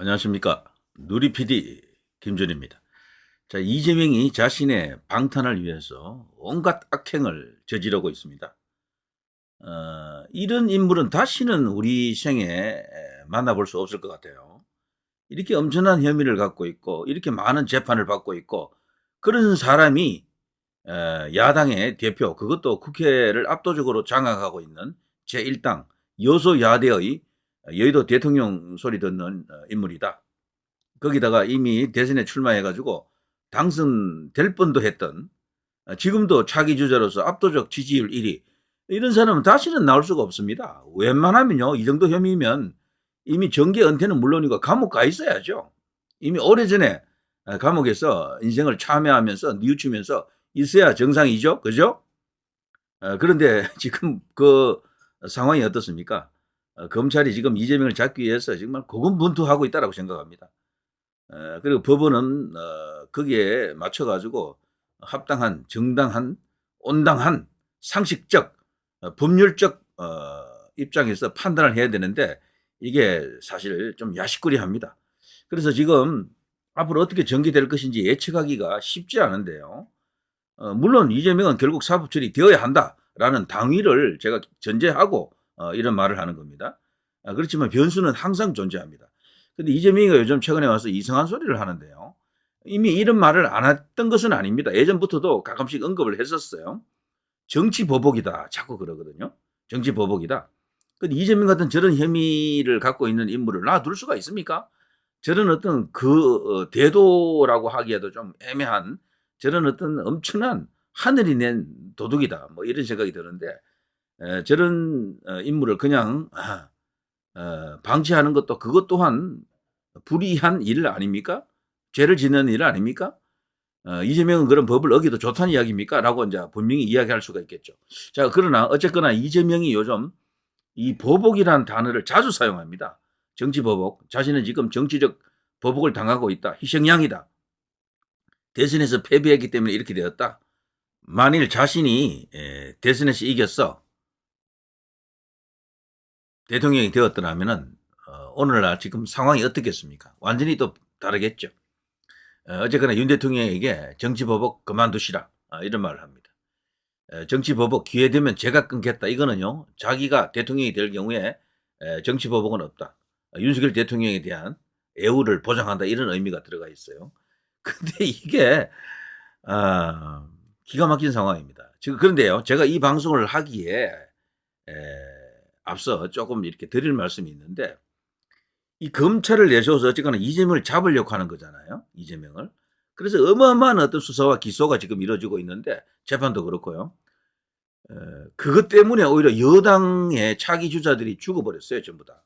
안녕하십니까. 누리 PD 김준입니다. 자, 이재명이 자신의 방탄을 위해서 온갖 악행을 저지르고 있습니다. 이런 인물은 다시는 우리 생에 만나볼 수 없을 것 같아요. 이렇게 엄청난 혐의를 갖고 있고, 이렇게 많은 재판을 받고 있고, 그런 사람이 야당의 대표, 그것도 국회를 압도적으로 장악하고 있는 제1당 여소야대의 여의도 대통령 소리 듣는 인물이다. 거기다가 이미 대선에 출마해가지고 당선될 뻔도 했던, 지금도 차기 주자로서 압도적 지지율 1위, 이런 사람은 다시는 나올 수가 없습니다. 웬만하면요, 이 정도 혐의면 이미 정계 은퇴는 물론이고 감옥 가 있어야죠. 이미 오래전에 감옥에서 인생을 참여하면서 뉘우치면서 있어야 정상이죠. 그죠? 그런데 지금 그 상황이 어떻습니까? 검찰이 지금 이재명을 잡기 위해서 정말 고군분투하고 있다고 생각합니다. 그리고 법원은 거기에 맞춰가지고 합당한, 정당한, 온당한, 상식적, 법률적 입장에서 판단을 해야 되는데 이게 사실 좀 야식거리합니다. 그래서 지금 앞으로 어떻게 전개될 것인지 예측하기가 쉽지 않은데요. 물론 이재명은 결국 사법 처리되어야 한다라는 당위를 제가 전제하고 이런 말을 하는 겁니다. 그렇지만 변수는 항상 존재합니다. 근데 이재명이가 요즘 최근에 와서 이상한 소리를 하는데요. 이미 이런 말을 안 했던 것은 아닙니다. 예전부터도 가끔씩 언급을 했었어요. 정치 보복이다. 자꾸 그러거든요. 정치 보복이다. 근데 이재명 같은 저런 혐의를 갖고 있는 인물을 놔둘 수가 있습니까? 저런 어떤 대도라고 하기에도 좀 애매한 저런 어떤 엄청난 하늘이 낸 도둑이다. 뭐 이런 생각이 드는데 저런 인물을 그냥 방치하는 것도 그것 또한 불의한 일 아닙니까? 죄를 짓는 일 아닙니까? 이재명은 그런 법을 어기도 좋다는 이야기입니까? 라고 이제 분명히 이야기할 수가 있겠죠. 자, 그러나 어쨌거나 이재명이 요즘 이 보복이라는 단어를 자주 사용합니다. 정치 보복. 자신은 지금 정치적 보복을 당하고 있다. 희생양이다. 대선에서 패배했기 때문에 이렇게 되었다. 만일 자신이 대선에서 이겼어. 대통령이 되었더라면은 오늘날 지금 상황이 어떻겠습니까? 완전히 또 다르겠죠. 어쨌거나 윤 대통령에게 정치보복 그만두시라 이런 말을 합니다. 정치보복 기회 되면 제가 끊겠다. 이거는요. 자기가 대통령이 될 경우에 정치보복은 없다. 윤석열 대통령에 대한 애우를 보장한다. 이런 의미가 들어가 있어요. 근데 이게 기가 막힌 상황입니다. 지금 그런데요. 제가 이 방송을 하기에 앞서 조금 이렇게 드릴 말씀이 있는데 이 검찰을 내세워서 어쨌거나 이재명을 잡으려고 하는 거잖아요. 이재명을. 그래서 어마어마한 어떤 수사와 기소가 지금 이루어지고 있는데 재판도 그렇고요. 그것 때문에 오히려 여당의 차기 주자들이 죽어버렸어요. 전부 다.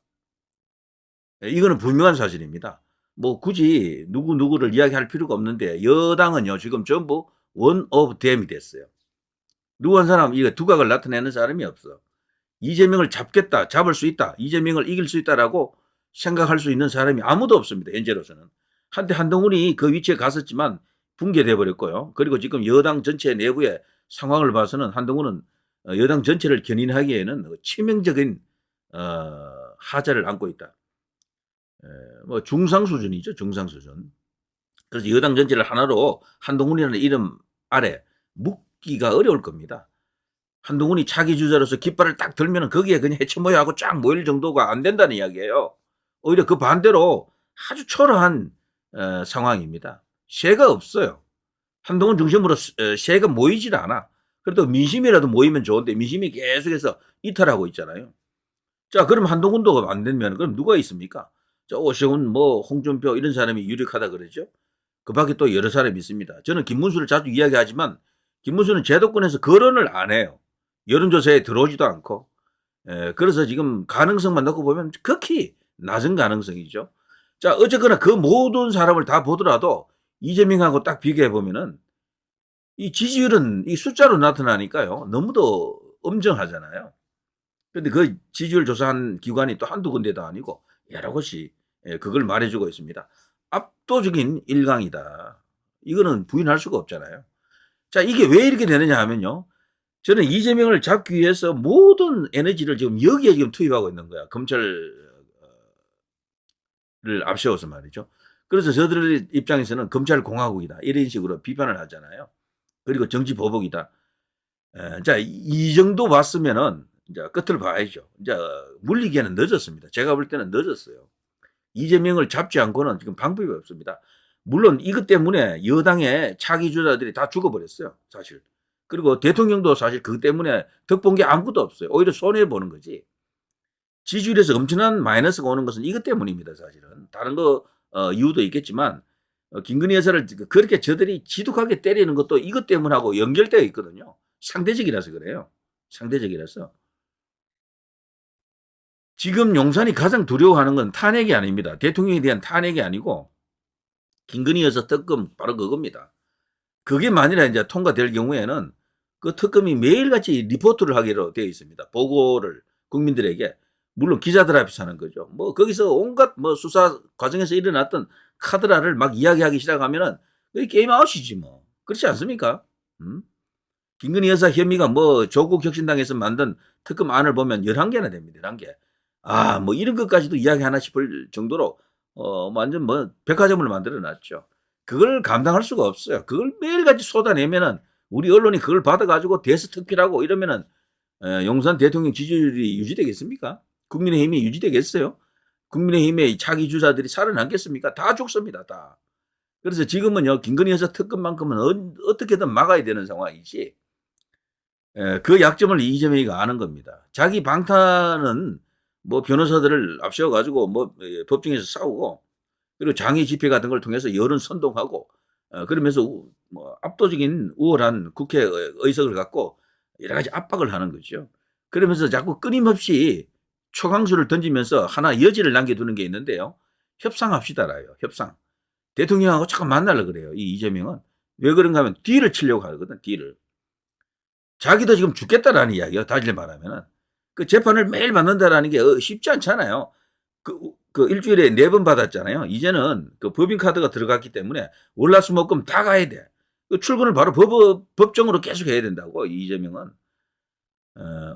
이거는 분명한 사실입니다. 뭐 굳이 누구를 이야기할 필요가 없는데 여당은요. 지금 전부 원 오브 댐이 됐어요. 누구 한 사람 이거 두각을 나타내는 사람이 없어. 이재명을 잡겠다. 잡을 수 있다. 이재명을 이길 수 있다라고 생각할 수 있는 사람이 아무도 없습니다. 현재로서는. 한때 한동훈이 그 위치에 갔었지만 붕괴돼 버렸고요. 그리고 지금 여당 전체 내부의 상황을 봐서는 한동훈은 여당 전체를 견인하기에는 치명적인 하자를 안고 있다. 뭐 중상 수준이죠. 중상 수준. 그래서 여당 전체를 하나로 한동훈이라는 이름 아래 묶기가 어려울 겁니다. 한동훈이 차기 주자로서 깃발을 딱 들면 거기에 그냥 해치모여하고 쫙 모일 정도가 안 된다는 이야기예요. 오히려 그 반대로 아주 초라한 상황입니다. 새가 없어요. 한동훈 중심으로 새가 모이질 않아. 그래도 민심이라도 모이면 좋은데 민심이 계속해서 이탈하고 있잖아요. 자, 그럼 한동훈도 안 되면 그럼 누가 있습니까? 자, 오세훈, 뭐 홍준표 이런 사람이 유력하다 그러죠. 그 밖에 또 여러 사람이 있습니다. 저는 김문수를 자주 이야기하지만 김문수는 제도권에서 거론을 안 해요. 여론조사에 들어오지도 않고. 그래서 지금 가능성만 놓고 보면 극히 낮은 가능성이죠. 자, 어쨌거나 그 모든 사람을 다 보더라도 이재명하고 딱 비교해 보면은 이 지지율은 이 숫자로 나타나니까요. 너무도 엄정하잖아요. 근데 그 지지율 조사한 기관이 또 한두 군데도 아니고 여러 곳이 그걸 말해주고 있습니다. 압도적인 일강이다. 이거는 부인할 수가 없잖아요. 자, 이게 왜 이렇게 되느냐 하면요. 저는 이재명을 잡기 위해서 모든 에너지를 지금 여기에 지금 투입하고 있는 거야. 검찰 앞세워서 말이죠. 그래서 저들 입장에서는 검찰공화국이다 이런 식으로 비판을 하잖아요. 그리고 정치 보복이다. 자, 이 정도 봤으면은 이제 끝을 봐야죠. 이제 물리기에는 늦었습니다. 제가 볼 때는 늦었어요. 이재명을 잡지 않고는 지금 방법이 없습니다. 물론 이것 때문에 여당의 차기 주자들이 다 죽어버렸어요, 사실. 그리고 대통령도 사실 그것 때문에 덕본 게 아무것도 없어요. 오히려 손해보는 거지. 지지율에서 엄청난 마이너스가 오는 것은 이것 때문입니다, 사실은. 다른 거 이유도 있겠지만 김건희 여사를 그렇게 저들이 지독하게 때리는 것도 이것 때문하고 연결되어 있거든요. 상대적이라서 그래요. 상대적이라서. 지금 용산이 가장 두려워하는 건 탄핵이 아닙니다. 대통령에 대한 탄핵이 아니고 김건희 여사 특검 바로 그겁니다. 그게 만일에 이제 통과될 경우에는 그 특검이 매일같이 리포트를 하기로 되어 있습니다. 보고를 국민들에게. 물론 기자들 앞에서 하는 거죠. 뭐 거기서 온갖 뭐 수사 과정에서 일어났던 카드라를 막 이야기하기 시작하면은 게임 아웃이지 뭐. 그렇지 않습니까? 김건희 여사 혐의가 뭐 조국 혁신당에서 만든 특검 안을 보면 11개나 됩니다. 11개. 아, 뭐 이런 것까지도 이야기하나 싶을 정도로 완전 뭐 백화점을 만들어 놨죠. 그걸 감당할 수가 없어요. 그걸 매일같이 쏟아내면은 우리 언론이 그걸 받아가지고 대스특필하고 이러면은 용산 대통령 지지율이 유지되겠습니까? 국민의힘이 유지되겠어요? 국민의힘의 차기 주자들이 살아남겠습니까? 다 죽습니다, 다. 그래서 지금은요, 김건희 여사 특검만큼은 어떻게든 막아야 되는 상황이지. 그 약점을 이재명이가 아는 겁니다. 자기 방탄은 뭐 변호사들을 앞세워가지고 뭐 법정에서 싸우고 그리고 장애 집회 같은 걸 통해서 여론 선동하고 그러면서 뭐 압도적인 우월한 국회 의석을 갖고 여러 가지 압박을 하는 거죠. 그러면서 자꾸 끊임없이 초강수를 던지면서 하나 여지를 남겨두는 게 있는데요. 협상합시다라요. 협상. 대통령하고 자꾸 만나려고 그래요. 이 이재명은. 왜 그런가 하면 딜을 치려고 하거든. 딜을. 자기도 지금 죽겠다라는 이야기예요. 다시 말하면은. 그 재판을 매일 받는다라는 게 쉽지 않잖아요. 그 일주일에 4번 받았잖아요. 이제는 그 법인카드가 들어갔기 때문에 월화수목금 다 가야 돼. 그 출근을 바로 법정으로 계속 해야 된다고, 이재명은.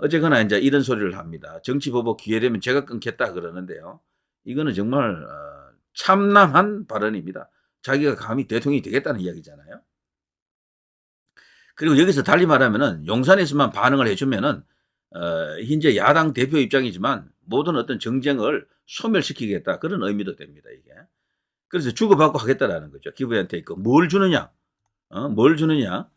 어쨌거나 이제 이런 소리를 합니다. 정치보복 기회되면 제가 끊겠다 그러는데요. 이거는 정말 참남한 발언입니다. 자기가 감히 대통령이 되겠다는 이야기잖아요. 그리고 여기서 달리 말하면은 용산에서만 반응을 해주면은 현재 야당 대표 입장이지만 모든 어떤 정쟁을 소멸시키겠다 그런 의미도 됩니다, 이게. 그래서 주고받고 하겠다라는 거죠. 기부한테 뭘 주느냐, 뭘 주느냐.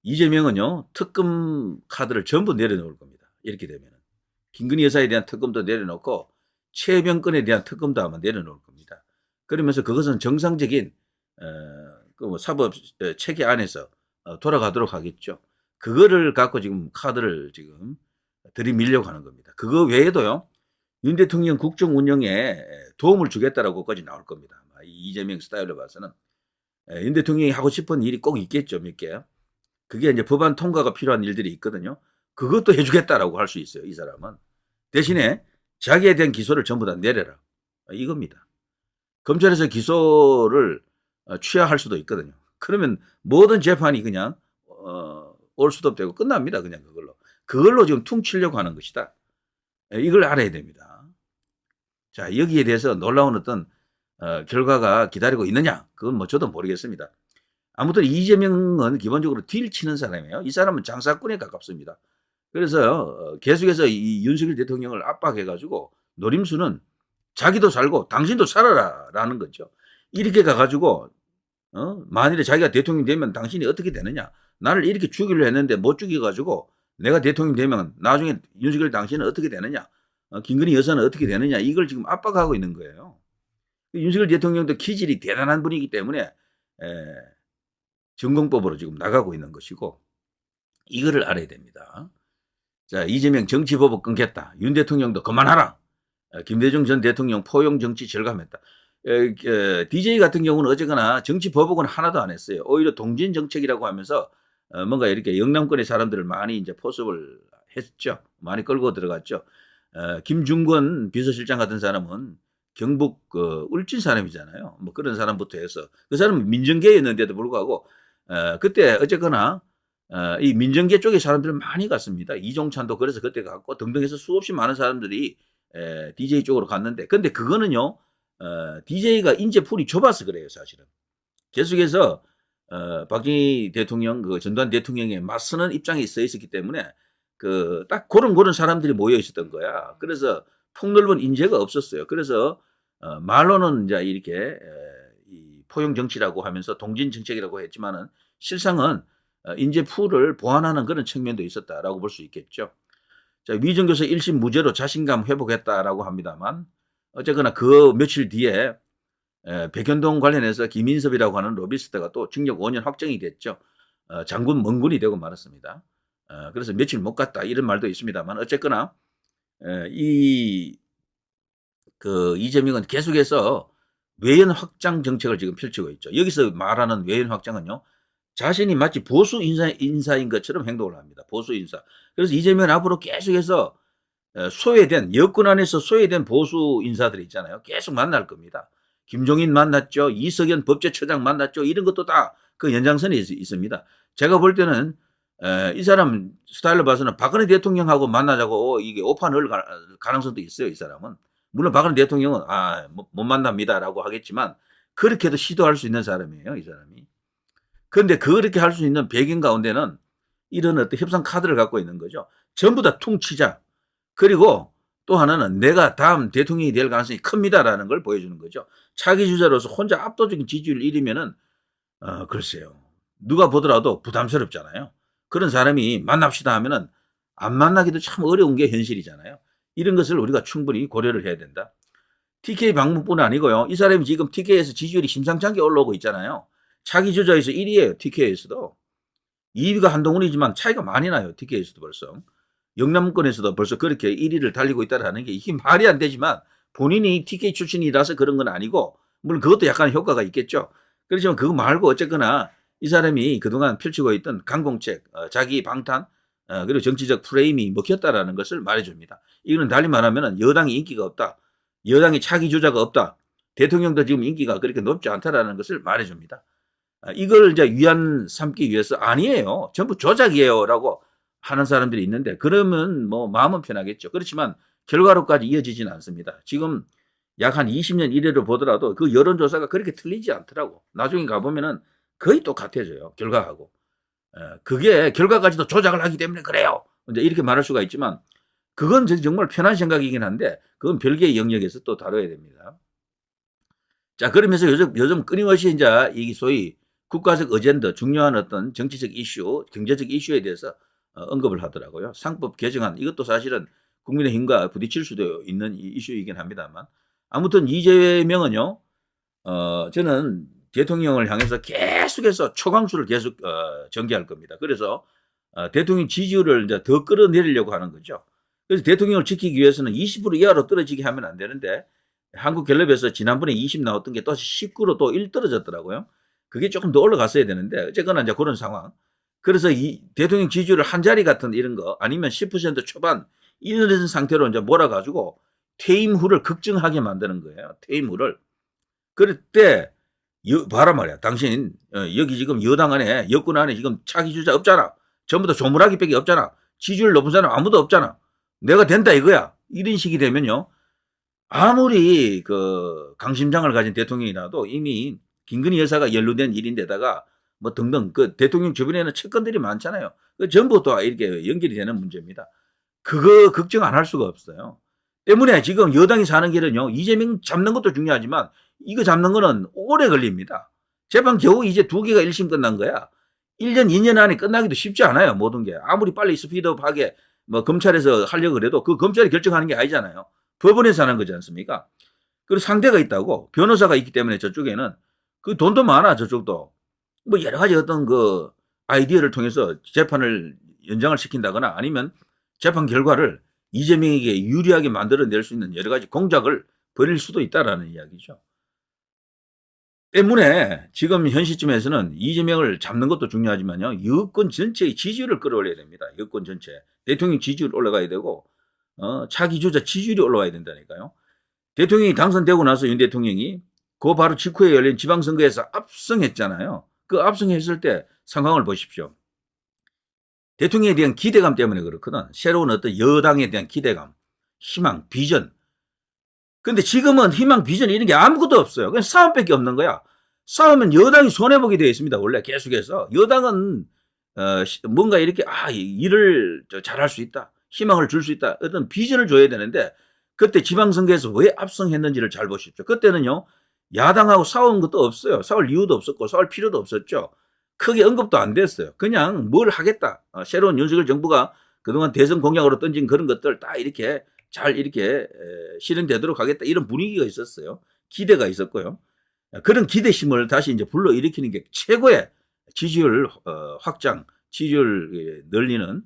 이재명은요 특검 카드를 전부 내려놓을 겁니다. 이렇게 되면은 김건희 여사에 대한 특검도 내려놓고 최병건에 대한 특검도 아마 내려놓을 겁니다. 그러면서 그것은 정상적인 그 사법 체계 안에서 돌아가도록 하겠죠. 그거를 갖고 지금 카드를 지금 들이밀려고 하는 겁니다. 그거 외에도요, 윤 대통령 국정 운영에 도움을 주겠다라고까지 나올 겁니다. 이재명 스타일로 봐서는. 윤 대통령이 하고 싶은 일이 꼭 있겠죠, 몇 개. 그게 이제 법안 통과가 필요한 일들이 있거든요. 그것도 해주겠다라고 할 수 있어요, 이 사람은. 대신에 자기에 대한 기소를 전부 다 내려라. 이겁니다. 검찰에서 기소를 취하할 수도 있거든요. 그러면 모든 재판이 그냥 올 수도 없고 끝납니다. 그냥 그걸로 지금 퉁치려고 하는 것이다. 이걸 알아야 됩니다. 자, 여기에 대해서 놀라운 어떤 결과가 기다리고 있느냐? 그건 뭐 저도 모르겠습니다. 아무튼 이재명은 기본적으로 딜 치는 사람이에요. 이 사람은 장사꾼에 가깝습니다. 그래서 계속해서 이 윤석열 대통령을 압박해가지고 노림수는 자기도 살고 당신도 살아라라는 거죠. 이렇게 가가지고 만일에 자기가 대통령 되면 당신이 어떻게 되느냐. 나를 이렇게 죽이려 했는데 못 죽여가지고 내가 대통령 되면 나중에 윤석열 당신은 어떻게 되느냐. 김건희 여사는 어떻게 되느냐. 이걸 지금 압박하고 있는 거예요. 윤석열 대통령도 기질이 대단한 분이기 때문에 전공법으로 지금 나가고 있는 것이고 이거를 알아야 됩니다. 자, 이재명 정치보복 끊겠다. 윤 대통령도 그만하라. 김대중 전 대통령 포용 정치 절감했다. DJ 같은 경우는 어쨌거나 정치보복은 하나도 안 했어요. 오히려 동진 정책이라고 하면서 뭔가 이렇게 영남권의 사람들을 많이 이제 포섭을 했죠. 많이 끌고 들어갔죠. 김중권 비서실장 같은 사람은 경북 울진 사람이잖아요. 뭐 그런 사람부터 해서 그 사람은 민정계였는데도 불구하고 그때 어쨌거나 이 민정계 쪽의 사람들은 많이 갔습니다. 이종찬도 그래서 그때 갔고 등등 해서 수없이 많은 사람들이 DJ 쪽으로 갔는데, 근데 그거는요, DJ가 인재풀이 좁아서 그래요, 사실은. 계속해서 박정희 대통령, 그 전두환 대통령에 맞서는 입장에 서 있었기 때문에 딱 그런 사람들이 모여 있었던 거야. 그래서 폭넓은 인재가 없었어요. 그래서 말로는 이제 이렇게 이 포용 정치라고 하면서 동진 정책이라고 했지만은 실상은 인재 풀을 보완하는 그런 측면도 있었다라고 볼 수 있겠죠. 자, 위정교사 1심 무죄로 자신감 회복했다라고 합니다만, 어쨌거나 그 며칠 뒤에 백현동 관련해서 김인섭이라고 하는 로비스트가 또 징역 5년 확정이 됐죠. 장군 멍군이 되고 말았습니다. 그래서 며칠 못 갔다 이런 말도 있습니다만, 어쨌거나 이재명은 계속해서 외연 확장 정책을 지금 펼치고 있죠. 여기서 말하는 외연 확장은요, 자신이 마치 보수 인사인 것처럼 행동을 합니다. 보수 인사. 그래서 이재명은 앞으로 계속해서 소외된, 여권 안에서 소외된 보수 인사들이 있잖아요. 계속 만날 겁니다. 김종인 만났죠. 이석연 법제처장 만났죠. 이런 것도 다 그 연장선에 있습니다. 제가 볼 때는 이 사람 스타일로 봐서는 박근혜 대통령하고 만나자고 이게 오판 넣을 가능성도 있어요. 이 사람은. 물론 박근혜 대통령은 못 만납니다라고 하겠지만 그렇게도 시도할 수 있는 사람이에요. 이 사람이. 그런데 그렇게 할 수 있는 배경 가운데는 이런 어떤 협상 카드를 갖고 있는 거죠. 전부 다 퉁치자. 그리고 또 하나는 내가 다음 대통령이 될 가능성이 큽니다라는 걸 보여주는 거죠. 차기 주자로서 혼자 압도적인 지지율 1위면은 글쎄요. 누가 보더라도 부담스럽잖아요. 그런 사람이 만납시다 하면은 안 만나기도 참 어려운 게 현실이잖아요. 이런 것을 우리가 충분히 고려를 해야 된다. TK 방문뿐 아니고요. 이 사람이 지금 TK에서 지지율이 심상치 않게 올라오고 있잖아요. 차기 주자에서 1위예요. TK에서도. 2위가 한동훈이지만 차이가 많이 나요. TK에서도 벌써. 영남권에서도 벌써 그렇게 1위를 달리고 있다는 게 이게 말이 안 되지만 본인이 TK 출신이라서 그런 건 아니고 물론 그것도 약간 효과가 있겠죠. 그렇지만 그거 말고 어쨌거나 이 사람이 그동안 펼치고 있던 강공책, 자기 방탄, 그리고 정치적 프레임이 먹혔다라는 것을 말해줍니다. 이거는 달리 말하면 여당이 인기가 없다. 여당이 차기 주자가 없다. 대통령도 지금 인기가 그렇게 높지 않다라는 것을 말해줍니다. 이걸 이제 위안 삼기 위해서 아니에요. 전부 조작이에요라고 하는 사람들이 있는데 그러면 뭐 마음은 편하겠죠. 그렇지만 결과로까지 이어지지는 않습니다. 지금 약 한 20년 이래로 보더라도 그 여론조사가 그렇게 틀리지 않더라고. 나중에 가보면은 거의 똑같아져요. 결과하고. 그게 결과까지도 조작을 하기 때문에 그래요. 이제 이렇게 말할 수가 있지만 그건 정말 편한 생각이긴 한데 그건 별개의 영역에서 또 다뤄야 됩니다. 자, 그러면서 요즘 끊임없이 이제 이 소위 국가적 어젠더, 중요한 어떤 정치적 이슈, 경제적 이슈에 대해서 언급을 하더라고요. 상법 개정안, 이것도 사실은 국민의힘과 부딪힐 수도 있는 이슈이긴 합니다만. 아무튼 이재명은요, 저는 대통령을 향해서 계속해서 초강수를 계속 전개할 겁니다. 그래서 대통령 지지율을 이제 더 끌어내리려고 하는 거죠. 그래서 대통령을 지키기 위해서는 20% 이하로 떨어지게 하면 안 되는데 한국갤럽에서 지난번에 20 나왔던 게 또 19로 또 1 떨어졌더라고요. 그게 조금 더 올라갔어야 되는데 어쨌거나 이제 그런 상황. 그래서 이 대통령 지지율을 한 자리 같은 이런 거 아니면 10% 초반 이런 상태로 이제 몰아가지고 퇴임 후를 걱정하게 만드는 거예요. 퇴임 후를. 그럴 때 봐라 말이야. 당신 여기 지금 여당 안에 여권 안에 지금 차기 주자 없잖아. 전부 다 조물하기밖에 없잖아. 지지율 높은 사람 아무도 없잖아. 내가 된다 이거야. 이런 식이 되면요. 아무리 그 강심장을 가진 대통령이라도 이미 김건희 여사가 연루된 일인데다가 뭐 등등 그 대통령 주변에는 채권들이 많잖아요. 그 전부 또 이렇게 연결이 되는 문제입니다. 그거 걱정 안 할 수가 없어요. 때문에 지금 여당이 사는 길은요. 이재명 잡는 것도 중요하지만 이거 잡는 거는 오래 걸립니다. 재판 겨우 이제 2개가 1심 끝난 거야. 1년, 2년 안에 끝나기도 쉽지 않아요. 모든 게. 아무리 빨리 스피드업하게 뭐 검찰에서 하려고 그래도 그 검찰이 결정하는 게 아니잖아요. 법원에서 하는 거지 않습니까? 그리고 상대가 있다고 변호사가 있기 때문에 저쪽에는 그 돈도 많아 저쪽도 뭐 여러 가지 어떤 그 아이디어를 통해서 재판을 연장을 시킨다거나 아니면 재판 결과를 이재명에게 유리하게 만들어낼 수 있는 여러 가지 공작을 벌일 수도 있다라는 이야기죠. 때문에 지금 현 시점에서는 이재명을 잡는 것도 중요하지만요. 여권 전체의 지지율을 끌어올려야 됩니다. 여권 전체. 대통령 지지율 올라가야 되고 차기 주자 지지율이 올라와야 된다니까요. 대통령이 당선되고 나서 윤 대통령이 그 바로 직후에 열린 지방선거에서 압승했잖아요. 그 압승했을 때 상황을 보십시오. 대통령에 대한 기대감 때문에 그렇거든. 새로운 어떤 여당에 대한 기대감, 희망, 비전 근데 지금은 희망, 비전 이런 게 아무것도 없어요. 그냥 싸움밖에 없는 거야. 싸우면 여당이 손해보게 되어 있습니다. 원래 계속해서. 여당은 뭔가 이렇게 일을 잘할 수 있다. 희망을 줄 수 있다. 어떤 비전을 줘야 되는데 그때 지방선거에서 왜 압승했는지를 잘 보십시오. 그때는요. 야당하고 싸운 것도 없어요. 싸울 이유도 없었고 싸울 필요도 없었죠. 크게 언급도 안 됐어요. 그냥 뭘 하겠다. 새로운 윤석열 정부가 그동안 대선 공약으로 던진 그런 것들 다 이렇게 잘 이렇게 실현되도록 하겠다. 이런 분위기가 있었어요. 기대가 있었고요. 그런 기대심을 다시 이제 불러일으키는 게 최고의 지지율 확장, 지지율 늘리는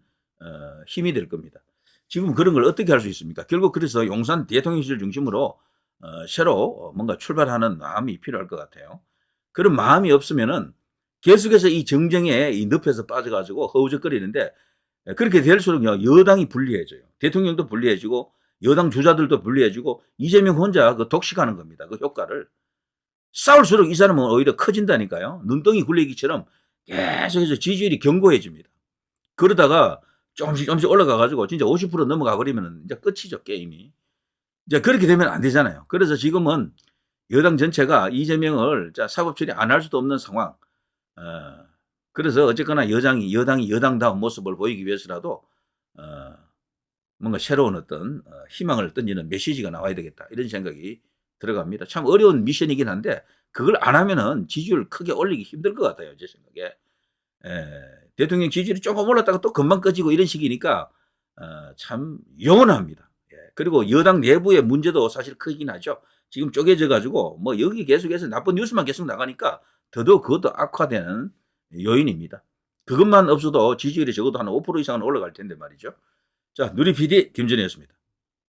힘이 될 겁니다. 지금 그런 걸 어떻게 할 수 있습니까? 결국 그래서 용산 대통령실 중심으로 새로 뭔가 출발하는 마음이 필요할 것 같아요. 그런 마음이 없으면은 계속해서 이 정쟁에 이 늪에서 빠져가지고 허우적거리는데 그렇게 될수록 여당이 불리해져요. 대통령도 불리해지고 여당 주자들도 불리해지고 이재명 혼자 그 독식하는 겁니다. 그 효과를. 싸울수록 이 사람은 오히려 커진다니까요. 눈덩이 굴리기처럼 계속해서 지지율이 견고해집니다. 그러다가 조금씩 올라가가지고 진짜 50% 넘어가 버리면 이제 끝이죠, 게임이. 이제 그렇게 되면 안 되잖아요. 그래서 지금은 여당 전체가 이재명을 사법 처리 안 할 수도 없는 상황. 그래서 어쨌거나 여당이 여당다운 모습을 보이기 위해서라도 뭔가 새로운 어떤 희망을 던지는 메시지가 나와야 되겠다. 이런 생각이 들어갑니다. 참 어려운 미션이긴 한데 그걸 안 하면은 지지율 크게 올리기 힘들 것 같아요. 제 생각에. 대통령 지지율이 조금 올랐다가 또 금방 꺼지고 이런 식이니까 참 영원합니다. 그리고 여당 내부의 문제도 사실 크긴 하죠. 지금 쪼개져 가지고 뭐 여기 계속해서 나쁜 뉴스만 계속 나가니까 더더욱 그것도 악화되는 요인입니다. 그것만 없어도 지지율이 적어도 한 5% 이상은 올라갈 텐데 말이죠. 자, 누리 PD 김준혜였습니다.